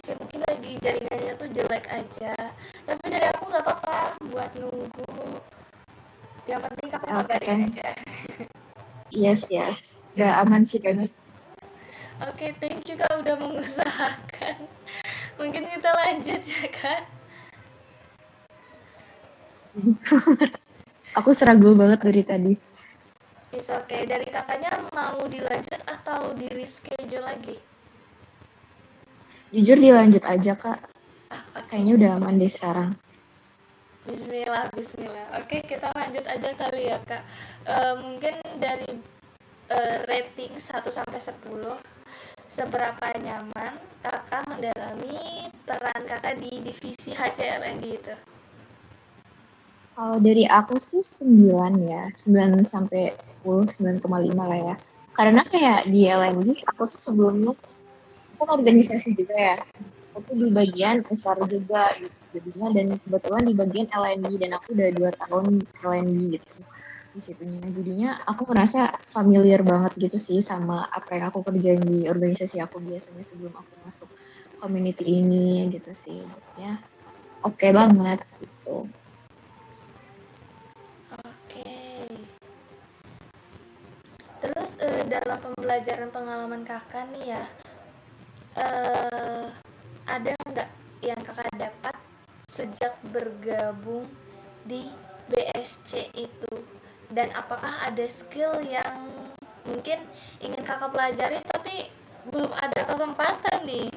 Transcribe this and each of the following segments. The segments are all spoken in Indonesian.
sih, mungkin lagi jaringannya tuh jelek aja. Tapi dari aku nggak apa-apa buat nunggu. Yang penting kakak kabarin Kan? aja. Yes. Gak aman sih kayaknya. Oke, thank you kak udah mengusahakan. Mungkin kita lanjut ya kak. Aku struggle banget dari tadi. Is oke, dari kakaknya mau dilanjut atau di reschedule lagi? Jujur dilanjut aja, Kak. Oke, Kayaknya udah aman deh sekarang. Bismillah, Bismillah. Oke, kita lanjut aja kali ya kak. Mungkin dari rating 1 sampai 10, seberapa nyaman kakak mendalami peran kakak di divisi HCLND itu? Kalau dari aku sih 9 ya. 9 sampai 10, 9,5 lah ya. Karena kayak di LND, aku tuh sebelumnya kan organisasi juga ya. Aku di bagian HR juga gitu. Jadinya dan kebetulan di bagian LND dan aku udah 2 tahun LND gitu di situnya. Jadinya aku merasa familiar banget gitu sih sama apa yang aku kerjain di organisasi aku biasanya sebelum aku masuk community ini gitu sih. Jadinya oke banget gitu. Oke. Terus dalam pembelajaran pengalaman kakak nih ya, eh, ada nggak yang kakak dapat sejak bergabung di BSC itu? Dan apakah ada skill yang mungkin ingin kakak pelajari tapi belum ada kesempatan nih?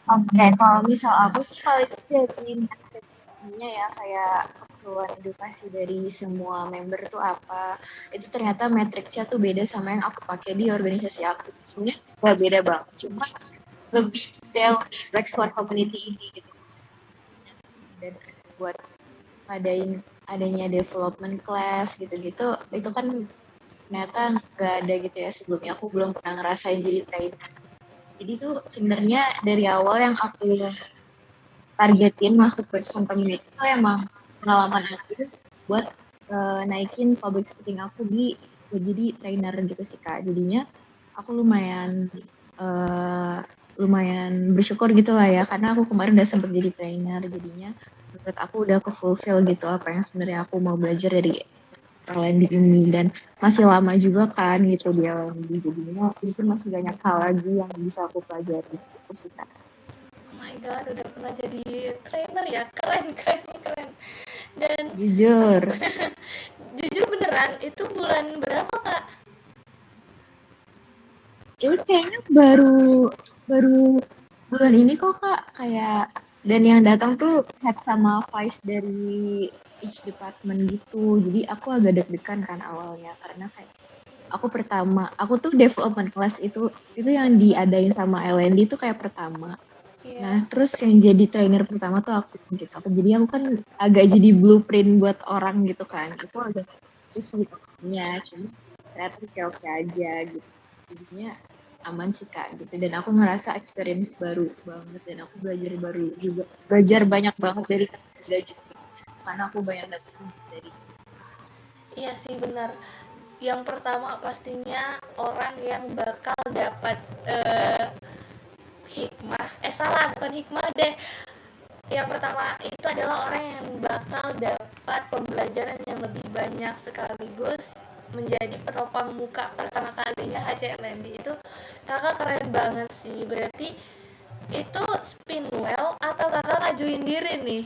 Oke, kalau misal aku sih kalau itu dari manifestasinya ya kayak keperluan edukasi dari semua member tuh apa. Itu ternyata matriksnya tuh beda sama yang aku pakai di organisasi aku. Sebenarnya gak beda banget, cuma lebih detail di Black Swan Community ini gitu. Dan buat ngadain adanya development class gitu-gitu, itu kan ternyata nggak ada gitu ya sebelumnya. Aku belum pernah ngerasain jadi trainer. Jadi tuh sebenarnya dari awal yang aku targetin masuk ke community itu emang pengalaman aku itu buat naikin public speaking aku di jadi trainer gitu sih Kak. Jadinya aku uh, lumayan bersyukur gitu lah ya karena aku kemarin udah sempet jadi trainer jadinya menurut aku udah ke fulfill gitu apa yang sebenarnya aku mau belajar dari LND ini dan masih lama juga kan gitu di LND jadinya itu masih banyak hal lagi yang bisa aku pelajari gitu sih Kak. Oh my god, udah pernah jadi trainer ya, keren keren keren. Dan Jujur. jujur beneran, itu bulan berapa kak? Ini kayaknya baru baru bulan ini kok Kak kayak dan yang datang tuh head sama vice dari each department gitu. Jadi aku agak deg-degan kan awalnya karena kayak aku tuh development class itu yang diadain sama LND itu kayak pertama. Nah, Iya. terus yang jadi trainer pertama tuh aku gitu. Jadi aku kan agak jadi blueprint buat orang gitu kan. Aku agak susah gitu. Cuma ternyata oke aja gitu. Jadinya aman sih Kak gitu dan aku ngerasa experience baru banget dan aku belajar baru juga belajar banyak banget dari tenaga juga karena aku banyak dapet dari Iya sih benar. Yang pertama pastinya orang yang bakal dapat hikmah. Salah, bukan hikmah deh. Yang pertama itu adalah orang yang bakal dapat pembelajaran yang lebih banyak sekaligus menjadi penopang muka pertama kalinya HCLND itu. Kakak keren banget sih. Berarti itu spin well atau kakak ngajuin diri nih?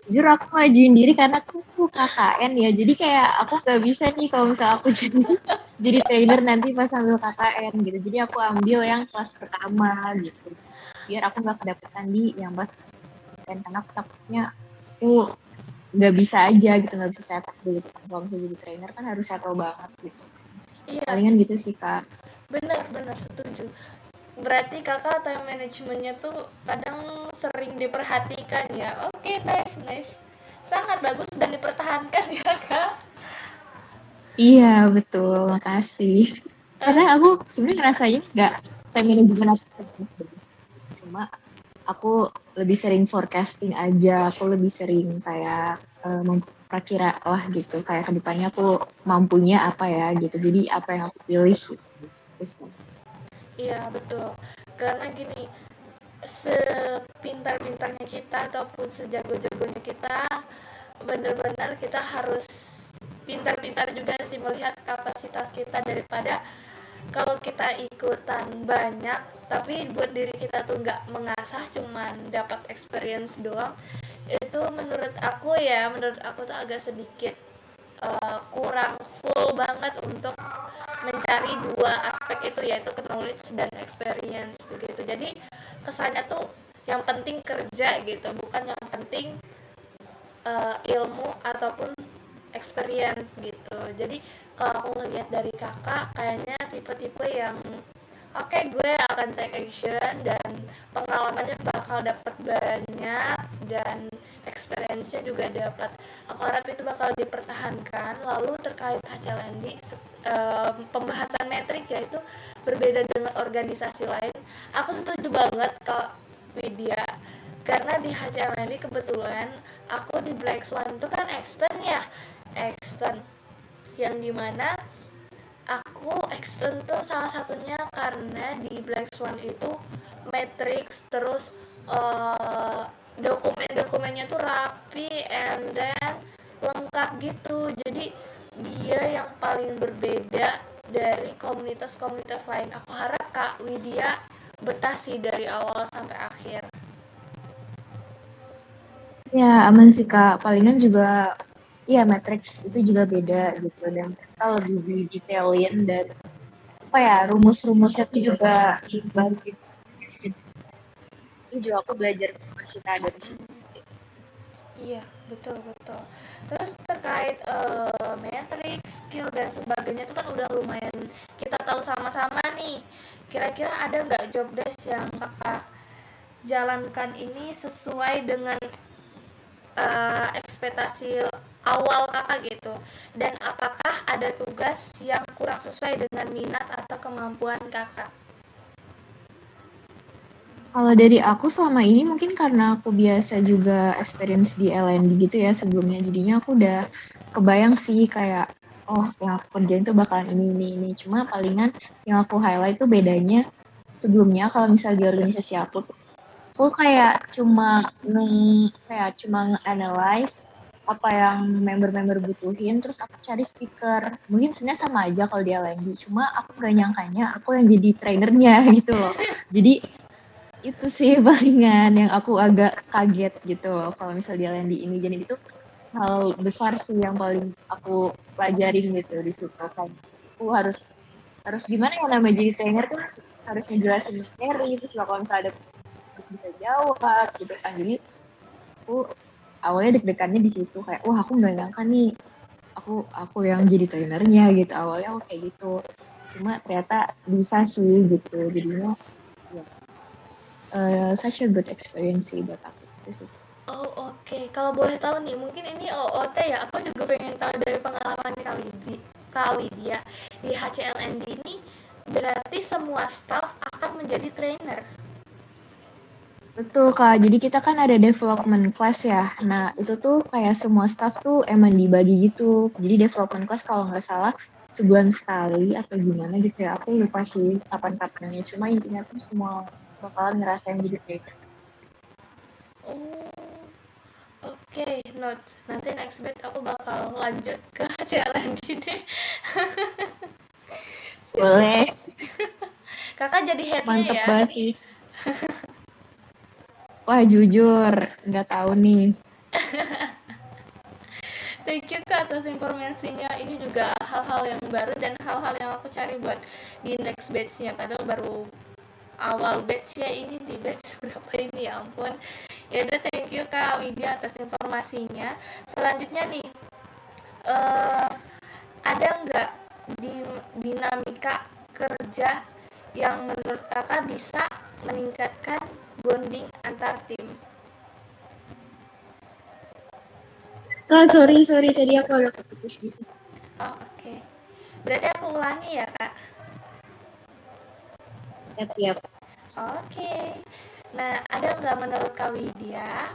jujur aku ngajuin diri karena aku tuh KKN ya jadi kayak aku gak bisa nih kalau misalnya aku jadi trainer nanti pas ambil KKN gitu jadi aku ambil yang kelas pertama gitu biar aku nggak kedapetan di yang pas KKN karena aku takutnya aku nggak bisa aja gitu nggak bisa settle gitu kalau misalnya jadi trainer kan harus settle banget gitu Iya, palingan gitu sih kak. benar-benar setuju. Berarti kakak time managementnya tuh kadang sering diperhatikan ya. Oke, nice nice, sangat bagus dan dipertahankan ya kak. Iya betul makasih Eh, karena aku sebenarnya ngerasain nggak time management aku cuma aku lebih sering forecasting aja aku lebih sering kayak memperkira lah gitu kayak kedepannya aku mampunya apa ya gitu jadi apa yang aku pilih gitu. Iya betul, karena gini, sepintar-pintarnya kita ataupun sejago-jagonya kita, benar-benar kita harus pintar-pintar juga sih melihat kapasitas kita, daripada kalau kita ikutan banyak tapi buat diri kita tuh nggak mengasah, cuman dapat experience doang. Itu menurut aku tuh agak sedikit kurang full banget untuk mencari dua aspek itu, yaitu knowledge dan experience begitu. Jadi kesannya tuh yang penting kerja gitu, bukan yang penting ilmu ataupun experience gitu. Jadi kalau aku ngelihat dari kakak, kayaknya tipe-tipe yang oke, gue akan take action dan pengalamannya bakal dapat banyak dan experience-nya juga dapat. Aku harap itu bakal dipertahankan. Lalu terkait HCLND, pembahasan metrik yaitu berbeda dengan organisasi lain. Aku setuju banget Kak Widya, karena di HCLND kebetulan aku di Black Swan itu kan extend ya, extend yang dimana aku extend tuh salah satunya karena di Black Swan itu matrix, terus dokumen-dokumennya tuh rapi and then lengkap gitu. Jadi dia yang paling berbeda dari komunitas-komunitas lain. Aku harap Kak Widya betah sih dari awal sampai akhir. Ya, aman sih Kak. Palingan juga, ya Matrix itu juga beda gitu. Dan kita lebih didetailin dan apa ya, rumus-rumusnya tuh juga bagus. Itu juga aku belajar kita dari situ. Iya, betul betul. Terus terkait matrix, skill dan sebagainya itu kan udah lumayan kita tahu sama-sama nih. Kira-kira ada nggak job desk yang kakak jalankan ini sesuai dengan ekspektasi awal kakak gitu? Dan apakah ada tugas yang kurang sesuai dengan minat atau kemampuan kakak? Kalau dari aku selama ini mungkin karena aku biasa juga experience di LND gitu ya sebelumnya. Jadinya aku udah kebayang sih kayak, oh yang aku kerjain tuh bakalan ini. Cuma palingan yang aku highlight tuh bedanya sebelumnya kalau misal di organisasi aku kayak cuma nge-analyze apa yang member-member butuhin, terus aku cari speaker. Mungkin sebenarnya sama aja kalau di LND, cuma aku gak nyangkanya aku yang jadi trainernya gitu loh. Jadi itu sih palingan yang aku agak kaget gitu loh kalau misal dia land di ini. Jadi itu hal besar sih yang paling aku pelajarin gitu di situ kan. Aku harus harus gimana ya namanya jadi trainer tuh harus ngejelasin materi terus kalau misalnya ada harus bisa jawab gitu kan. Jadi aku awalnya deg-degannya di situ kayak wah aku nggak nyangka nih aku yang jadi trainernya gitu awalnya aku kayak gitu. Cuma ternyata bisa sih gitu. Jadinya ya such a good experience sih buat aku itu sih. Oh oke. Kalau boleh tahu nih, mungkin ini OOT ya. Aku juga pengen tahu dari pengalaman Kak Widya di HCLND ini. Berarti semua staff akan menjadi trainer. Betul Kak, jadi kita kan ada development class ya. Nah itu tuh kayak semua staff tuh emang dibagi gitu. Jadi development class kalau nggak salah sebulan sekali atau gimana gitu ya. Aku lupa sih kapan-kapannya. Cuma intinya tuh semua bakalan ngerasain jadi trainer. Oh oke, note. Nanti next batch aku bakal lanjut ke HCLND deh. Boleh, Kakak jadi headnya mantep ya. banget sih. Wah jujur, nggak tahu nih. Thank you Kak atas informasinya. Ini juga hal-hal yang baru dan hal-hal yang aku cari buat di next batch-nya. Padahal baru awal batch ya, ini di batch berapa ini, ya ampun. Ya udah, thank you Kak Widya atas informasinya. Selanjutnya nih, eh ada nggak di dinamika kerja yang menurut kakak bisa meningkatkan bonding antar tim? Kak, sorry tadi aku agak keputus gitu. Oh, oke. Berarti aku ulangi ya Kak. Tiap-tiap. Oke. Nah, ada nggak menurut Kak Widya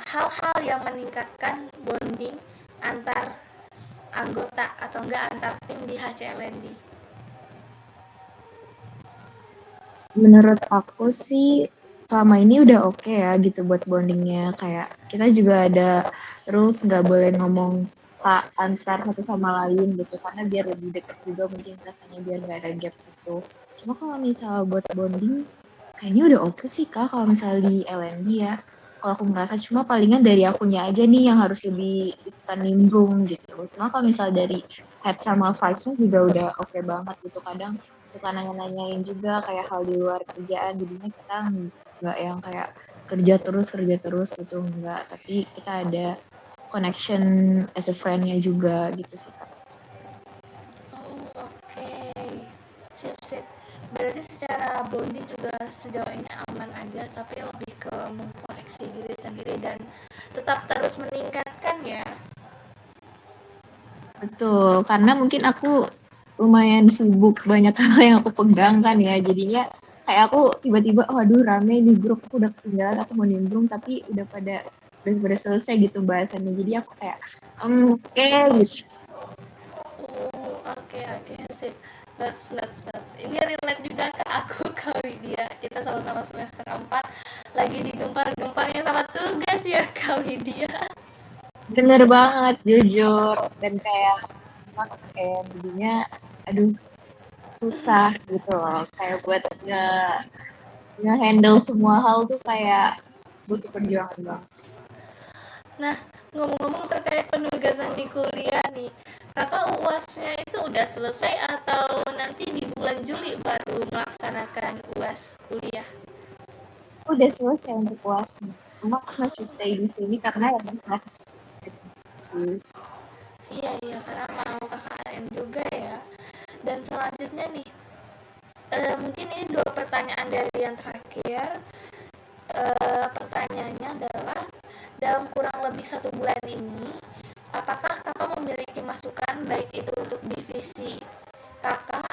hal-hal yang meningkatkan bonding antar anggota atau enggak antar tim di HCLND? Menurut aku sih selama ini udah oke ya gitu buat bondingnya. Kayak kita juga ada rules nggak boleh ngomong kak antar satu sama lain gitu karena biar lebih deket juga mungkin rasanya biar nggak ada gap gitu. Cuma kalau misal buat bonding kayaknya udah oke sih kak kalau misal di LND ya. Kalau aku merasa cuma palingan dari akunya aja nih yang harus lebih ikutan nimbrung gitu. Cuma kalau misal dari head sama vibes-nya juga udah oke banget gitu. Kadang suka nanya-nanyain juga kayak hal di luar kerjaan jadinya kita nggak yang kayak kerja terus gitu enggak tapi kita ada connection as a friend-nya juga gitu sih kak. Oh, oke. Sip, sip. Berarti secara bonding juga sejauh ini aman aja, tapi lebih ke mengkoreksi diri sendiri dan tetap terus meningkatkan ya. Betul karena mungkin aku lumayan sibuk banyak hal yang aku pegang kan ya jadinya kayak aku tiba-tiba oh aduh rame di grup aku udah ketinggalan aku mau nimbrung tapi udah selesai gitu bahasannya jadi aku kayak oke gitu. Oh, oke, oke, sip. That's. Ini relate juga ke aku, Kak Widya. Kita sama-sama semester 4 lagi digempar-gemparnya sama tugas ya, Kak Widya. Bener banget jujur dan kayak jadinya aduh susah gitu loh kayak buat nge-handle semua hal tuh kayak butuh perjuangan banget. Nah, ngomong-ngomong terkait penugasan di kuliah nih, kakak UASnya itu udah selesai atau nanti di bulan Juli baru melaksanakan UAS kuliah? Udah selesai untuk UASnya cuma aku masih stay di sini karena ya masalah sih. Iya, iya, karena mau KKN juga ya. Dan selanjutnya nih, mungkin ini dua pertanyaan dari yang terakhir. Pertanyaannya adalah, dalam kurang lebih 1 bulan ini, apakah kakak memiliki masukan baik itu untuk divisi kakak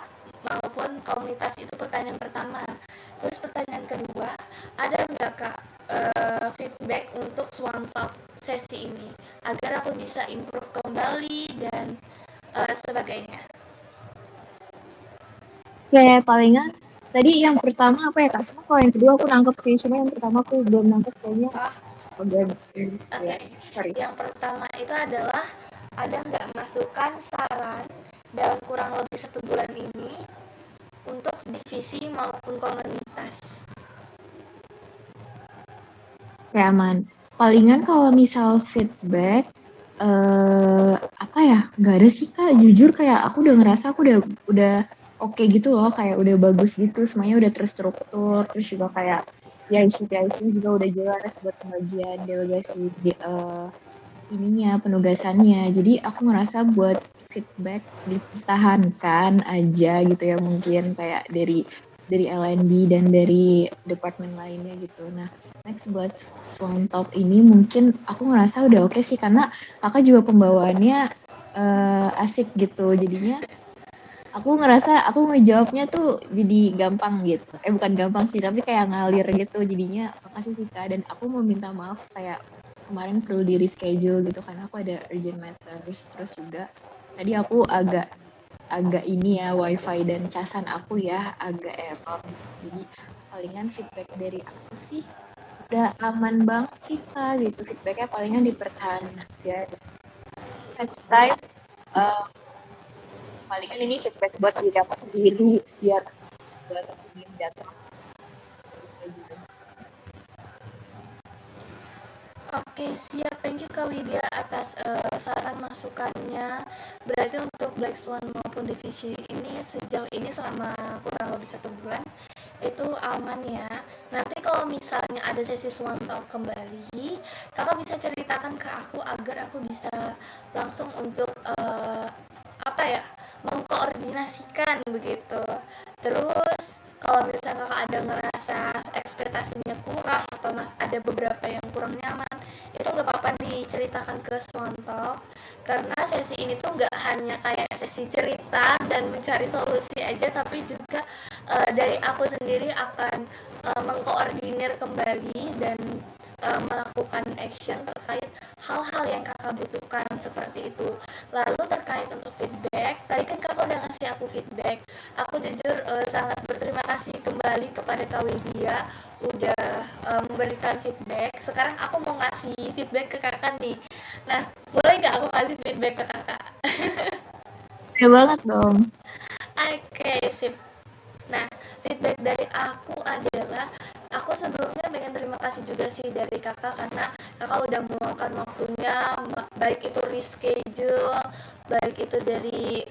maupun komunitas? Itu pertanyaan pertama. Terus pertanyaan kedua, ada nggak kak feedback untuk Swan Talk sesi ini agar aku bisa improve kembali dan sebagainya? Kayak palingan tadi yang pertama apa ya kak cuma kalau yang kedua aku nangkep sih cuma yang pertama aku belum nangkep kayaknya Oh, agak ya oke. sorry. Yang pertama itu adalah, ada nggak masukan saran dalam kurang lebih 1 bulan ini untuk divisi maupun komunitas? Kayak aman. Palingan kalau misal feedback, apa ya? Nggak ada sih Kak. Jujur kayak aku udah ngerasa aku udah oke gitu loh. Kayak udah bagus gitu. Semuanya udah terstruktur. Terus juga kayak ya isi juga udah jelas buat pembagian delegasi ininya penugasannya. Jadi aku ngerasa buat feedback dipertahankan aja gitu ya mungkin kayak dari L&D dan dari departemen lainnya gitu. Nah, next buat Swan Top ini mungkin aku ngerasa udah oke sih karena kakak juga pembawaannya asik gitu. Jadinya aku ngerasa aku ngejawabnya tuh jadi gampang gitu. Bukan gampang sih, tapi kayak ngalir gitu. Jadinya makasih sih Kak. Dan aku mau minta maaf kayak kemarin perlu di reschedule gitu karena aku ada urgent matters. Terus juga tadi aku agak agak ini ya wifi dan casan aku ya agak error. Jadi palingan feedback dari aku sih udah aman banget sih Kak gitu. Feedbacknya palingan dipertahankan aja. Next time eh, palingan ini feedback buat diri aku sendiri biar aku ingin datang selesai juga. Oke, siap. Thank you Kak Widya atas saran masukannya. Berarti untuk Black Swan maupun divisi ini sejauh ini selama kurang lebih 1 bulan itu aman ya. Nanti kalau misalnya ada sesi Swan Talk kembali, kakak bisa ceritakan ke aku agar aku bisa langsung untuk apa ya, mengkoordinasikan begitu. Terus kalau misalnya kakak ada ngerasa ekspektasinya kurang atau ada beberapa yang kurang nyaman, itu nggak apa-apa diceritakan ke Swantalk, karena sesi ini tuh nggak hanya kayak sesi cerita dan mencari solusi aja, tapi juga dari aku sendiri akan mengkoordinir kembali dan melakukan action terkait hal-hal yang kakak butuhkan seperti itu. Lalu terkait untuk feedback, tadi kan kakak udah ngasih aku feedback. Aku jujur sangat berterima kasih kembali kepada Kak Widya udah memberikan feedback. Sekarang aku mau ngasih feedback ke kakak nih. Nah, boleh nggak aku kasih feedback ke kakak? Oke banget dong. Oke, sip. Nah, feedback dari aku adalah aku sebelumnya pengen terima kasih juga sih dari kakak karena kakak udah meluangkan waktunya, baik itu reschedule, baik itu dari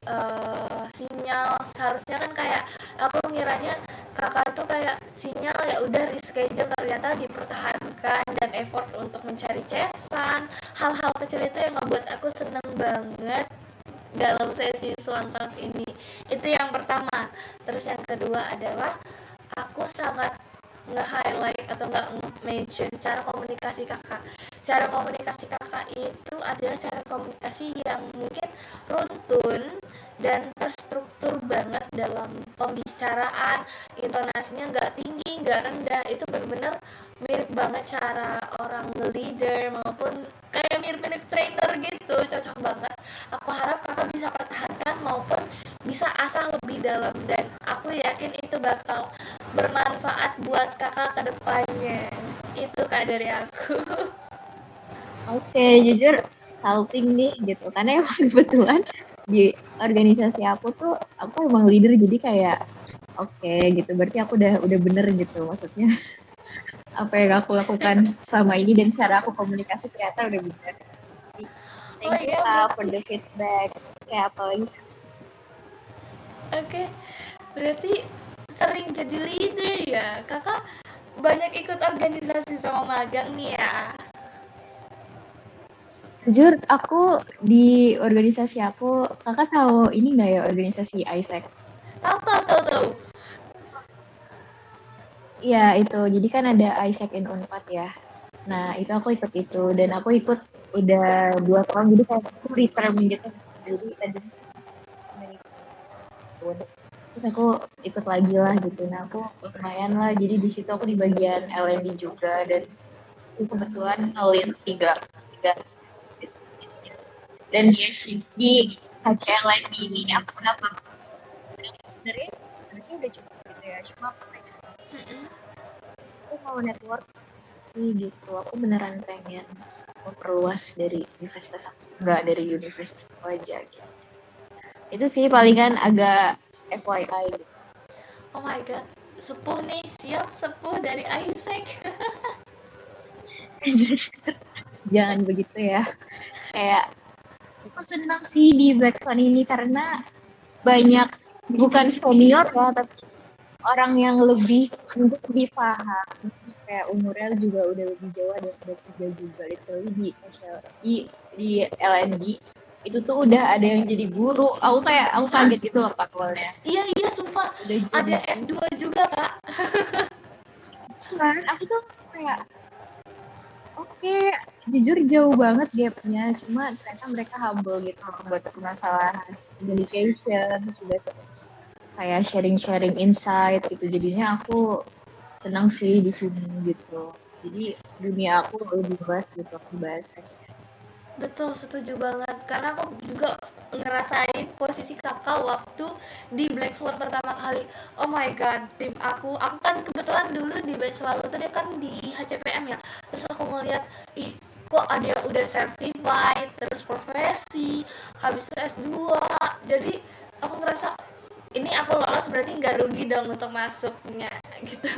sinyal. Seharusnya kan kayak aku ngiranya kakak tuh kayak sinyal ya udah reschedule, ternyata dipertahankan dan effort untuk mencari cesan. Hal-hal kecil itu yang membuat aku seneng banget dalam sesi selangkang ini. Itu yang pertama. Terus yang kedua adalah aku sangat nge-highlight atau nggak mention cara komunikasi kakak. Cara komunikasi kakak itu adalah cara komunikasi yang mungkin runtun dan terstruktur banget dalam pembicaraan. Intonasinya nggak tinggi nggak rendah, itu benar-benar mirip banget cara orang leader maupun kayak mirip-mirip trainer gitu, cocok banget. Aku harap kakak bisa pertahankan maupun bisa asah lebih dalam, dan aku yakin itu bakal bermanfaat buat kakak ke depannya. Itu kak dari aku. Oke, jujur salting nih gitu. Karena emang kebetulan di organisasi aku tuh aku emang leader jadi kayak oke gitu. Berarti aku udah bener gitu. Maksudnya apa yang aku lakukan selama ini dan cara aku komunikasi ternyata udah bener. Jadi, Oh thank you iya, Kak for berarti the feedback. Kayak apa lagi? oke, berarti sering jadi leader ya kakak, banyak ikut organisasi sama magang nih ya. Jujur aku di organisasi aku, kakak tahu ini nggak ya organisasi ISEC? Tahu tahu tahu tahu. Iya itu, jadi kan ada ISEC in Unpad ya. Nah itu aku ikut itu dan aku ikut udah 2 tahun jadi kayak aku return gitu. Jadi tadi terus aku ikut lagi lah gitu. Nah aku lumayan lah. Jadi di situ aku di bagian L&D juga dan itu kebetulan ngelit tiga dan di HCLND ini aku dapat sebenarnya harusnya udah cukup gitu ya. Cuma aku mau network sih gitu. Aku beneran pengen memperluas dari universitas aku, nggak dari universitas aku aja gitu. Itu sih palingan agak FYI gitu. Oh my god, sepuh nih, siap sepuh dari Isaac. Jangan begitu ya. Kayak aku senang sih di Black Swan ini karena banyak bukan senior ya, tapi orang yang mungkin lebih paham. Terus kayak umurnya juga udah lebih jauh, ada yang udah kerja juga literally di LND itu tuh udah ada yang jadi guru. Aku kaget gitu loh Pak awalnya. Iya iya sumpah, Udah jadi ada guru S2 juga kak. kan. Aku tuh kayak oke, jujur jauh banget gapnya. Cuma ternyata mereka humble gitu buat permasalahan communication, sudah kayak sharing-sharing insight gitu. Jadinya aku senang sih di sini gitu. Jadi dunia aku lebih luas gitu, aku bahas. Betul, setuju banget. Karena aku juga ngerasain posisi kakak waktu di Black Swan pertama kali. Oh my god, tim aku kan kebetulan dulu di batch lalu tuh dia kan di HCPM ya. Terus aku ngeliat, ih kok ada yang udah certified, terus profesi, habis itu S2. Jadi aku ngerasa ini aku lolos berarti nggak rugi dong untuk masuknya gitu.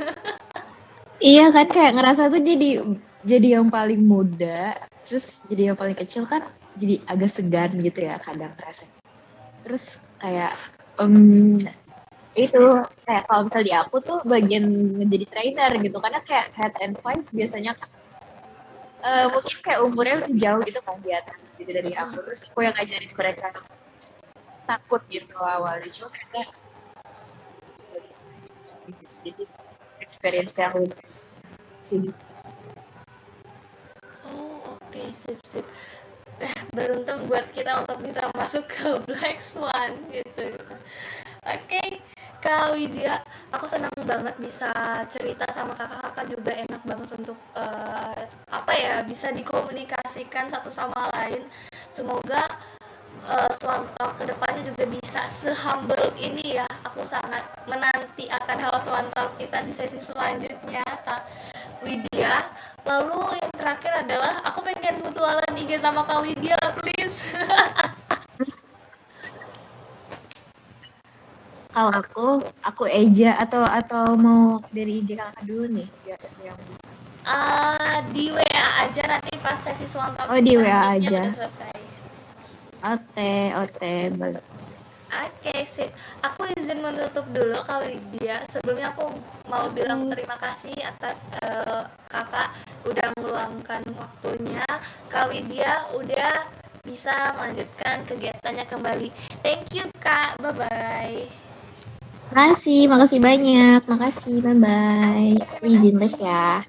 Iya kan kayak ngerasa tuh jadi yang paling muda, terus jadi yang paling kecil kan jadi agak segan gitu ya kadang rasanya. Terus kayak itu kayak kalau misalnya di aku tuh bagian menjadi trainer gitu karena kayak head and vice biasanya kan mungkin kayak umurnya lebih jauh gitu kan di atas gitu dari aku terus aku yang ngajarin mereka takut gitu awalnya cuma ternyata jadi experience yang lebih sih. Oh oke, okay. Sip sip. Beruntung buat kita untuk bisa masuk ke Black Swan gitu. Oke, Kak Widya, Aku senang banget bisa cerita sama kakak-kakak, juga enak banget untuk bisa dikomunikasikan satu sama lain. Semoga Swan Talk kedepannya juga bisa se-humble ini ya. Aku sangat menanti akan hal Swan Talk kita di sesi selanjutnya, Kak Widya. Lalu yang terakhir adalah aku pengen mutualan IG sama Kak Widya, please. Kalau aku Eja atau mau dari IG kakak dulu nih biar yang Di WA aja nanti pas sesi Swan Talk oh di kita WA meetingnya aja. udah selesai. Oke, boleh. Oke, sip. Aku izin menutup dulu Kak Widya. Sebelumnya aku mau bilang terima kasih atas kakak udah meluangkan waktunya. Kak Widya udah bisa melanjutkan kegiatannya kembali. Thank you Kak, bye-bye. Makasih banyak. Makasih, bye-bye. Aku Terima izin les kasih. ya.